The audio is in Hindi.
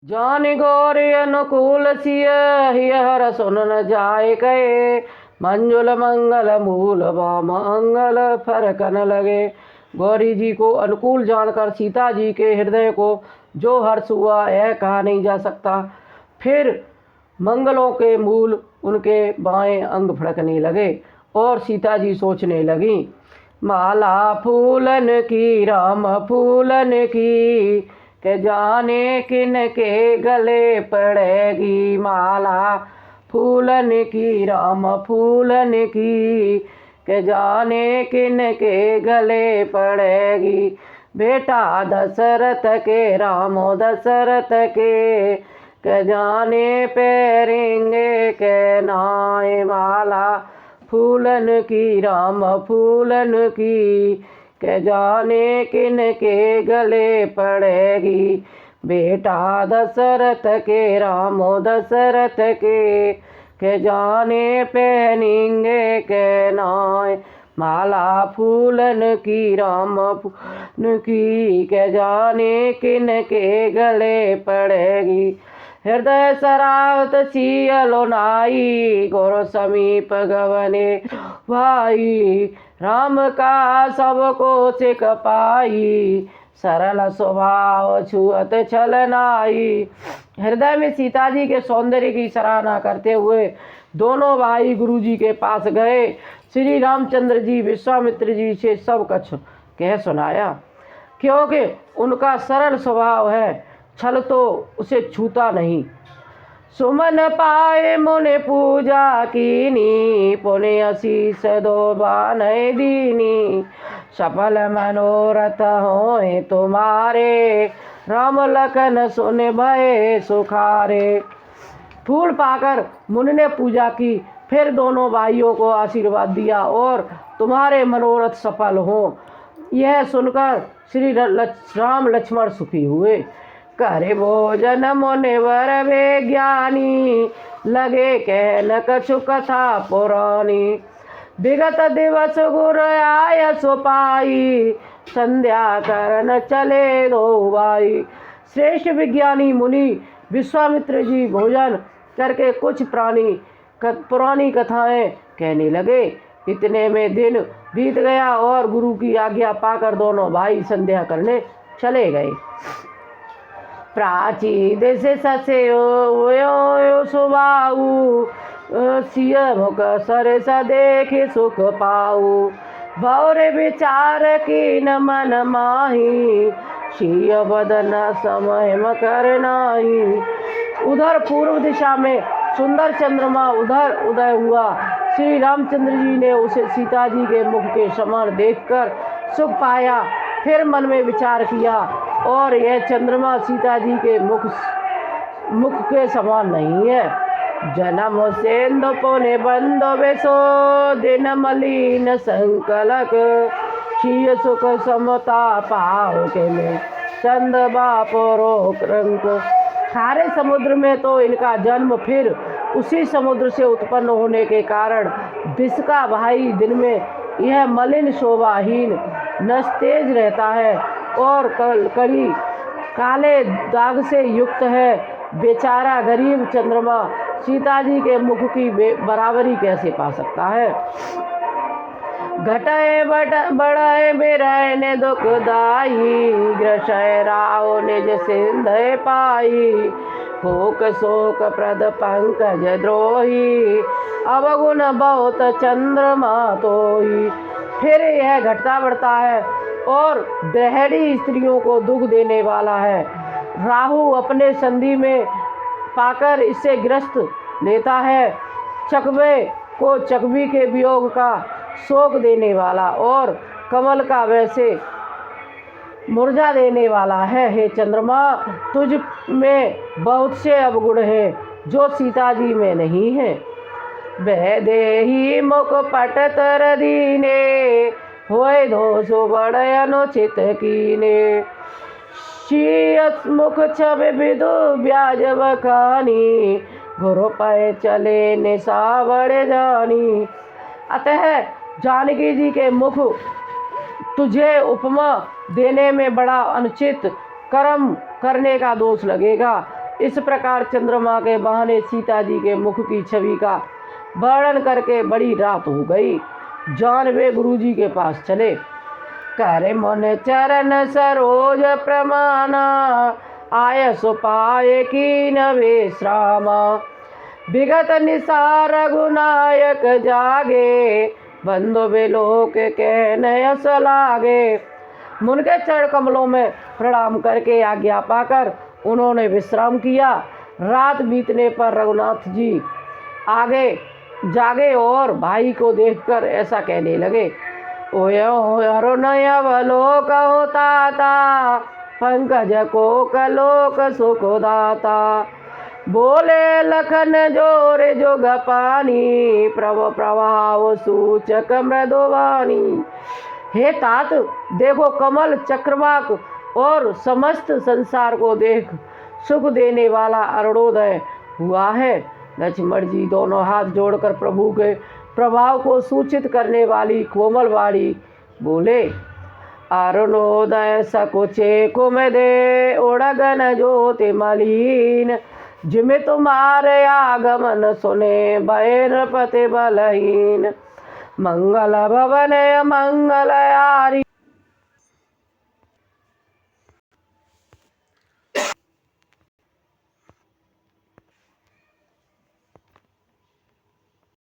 जान गौरी अनुकूल सिय हर सुन न जाए कहे। मंजुल मंगल मूल मंगल फरक न लगे। गौरी जी को अनुकूल जानकर सीता जी के हृदय को जो हर्ष हुआ यह कहा नहीं जा सकता। फिर मंगलों के मूल उनके बाएं अंग फड़कने लगे और सीता जी सोचने लगी, माला फूलन की राम फूलन की, के जाने किन के गले पड़ेगी। माला फूलन की राम फूलन की, के जाने किन के गले पड़ेगी। बेटा दशरथ के रामो दशरथ के जाने पैरेंगे के नाय। माला फूलन की राम फूलन की, के जाने किन के गले पड़ेगी। बेटा दशरथ के रामो दशरथ के जाने पहनेंगे के नाय। माला फूलन की राम फूलन की, के जाने किन के गले पड़ेगी। हृदय सरावत सियलो नाई, गुरु समीप गवने भाई। राम का सबको सिख पाई, सरल स्वभाव छुअत छल नाई। हृदय में सीता जी के सौंदर्य की सराहना करते हुए दोनों भाई गुरु जी के पास गए। श्री रामचंद्र जी विश्वामित्र जी से सब कुछ कह सुनाया, क्योंकि उनका सरल स्वभाव है, छल तो उसे छूता नहीं। सुमन पाए मुने पूजा कीनी, पुण्य आशीष दो बानय दीनी। सफल मनोरथ होए तुम्हारे, राम लखन सुन भय सुखारे। फूल पाकर मुनि ने पूजा की, फिर दोनों भाइयों को आशीर्वाद दिया और तुम्हारे मनोरथ सफल हो, यह सुनकर श्री राम लक्ष्मण सुखी हुए। करे भोजन मुनिवर वे ज्ञानी, लगे कहन कछु कथा पुरानी। विगत दिवस गुर आय सो पाई, संध्या करन चले दो भाई। श्रेष्ठ विज्ञानी मुनि विश्वामित्र जी भोजन करके कुछ पुरानी कथाएं कहने लगे। इतने में दिन बीत गया और गुरु की आज्ञा पाकर दोनों भाई संध्या करने चले गए। प्राची देश ससे सुबाऊ, सिय मुख सरस देखे सुख पाऊ। भौरे विचार की न मन माही, सिय बदन समय मकर नाही। उधर पूर्व दिशा में सुंदर चंद्रमा उधर उदय हुआ। श्री रामचंद्र जी ने उसे सीता जी के मुख के समान देखकर सुख पाया। फिर मन में विचार किया, और यह चंद्रमा सीता जी के मुख के समान नहीं है। जन्म सेंदु पुण्य बंदो बेसो, दिन मलिन संकलक। क्षीय सुख समता पाओ के में, चंद बापरो रंक। खारे समुद्र में तो इनका जन्म, फिर उसी समुद्र से उत्पन्न होने के कारण विष का भाई दिन में यह मलिन शोभाहीन नस्तेज रहता है और कड़ी काले दाग से युक्त है। बेचारा गरीब चंद्रमा सीता जी के मुख की बराबरी कैसे पा सकता है। घटाए बढ़ाए बेरहने दुखदाई, ग्रसय राव निज सिंधय पाई। भूख शोक प्रद पंकज द्रोही, अवगुण बहुत चंद्रमा तोही। फिर यह घटता बढ़ता है और बहरी स्त्रियों को दुख देने वाला है। राहु अपने संधि में पाकर इससे ग्रस्त लेता है। चकवे को चकवी के वियोग का शोक देने वाला और कमल का वैसे मुरझा देने वाला है। हे चंद्रमा, तुझ में बहुत से अवगुण हैं जो सीता जी में नहीं है। वह देही मुख पट तर दीने, होए दोषो बड़ अनुचित कीने। शीयस मुख छब विदु ब्याज बखानी, गुरु पय चले निशा बड़े जानी। अतः जानकी जी के मुख तुझे उपमा देने में बड़ा अनुचित कर्म करने का दोष लगेगा। इस प्रकार चंद्रमा के बहाने सीता जी के मुख की छवि का वर्णन करके बड़ी रात हो गई। जान वे गुरु जी के पास चले। करे मन चरण सरोज प्रमाना, आय सुपाय की न विश्रामा। विगत निसार रघुनायक जागे, बंधु बिलोक के नयस लागे। मुन के चरण कमलों में प्रणाम करके आज्ञा पाकर उन्होंने विश्राम किया। रात बीतने पर रघुनाथ जी आगे जागे और भाई को देखकर ऐसा कहने लगे, ओयो अरुणयवलोक होता था, पंकज को कलोक सुखदाता। बोले लखन जोर जोग पानी, प्रभ प्रभाव सूचक मृदुवाणी। हे तात, देखो कमल चक्रवाक और समस्त संसार को देख सुख देने वाला अरुणोदय हुआ है। लक्ष्मण जी दोनों हाथ जोड़कर प्रभु के प्रभाव को सूचित करने वाली कोमल वाणी बोले, अरुणोदय सकुचे कुमदे, उड़गन ज्योति मलिन। जिम तुम्हारे आगमन सुने, भय नृपति बलहीन। मंगल भवन मंगल यारी,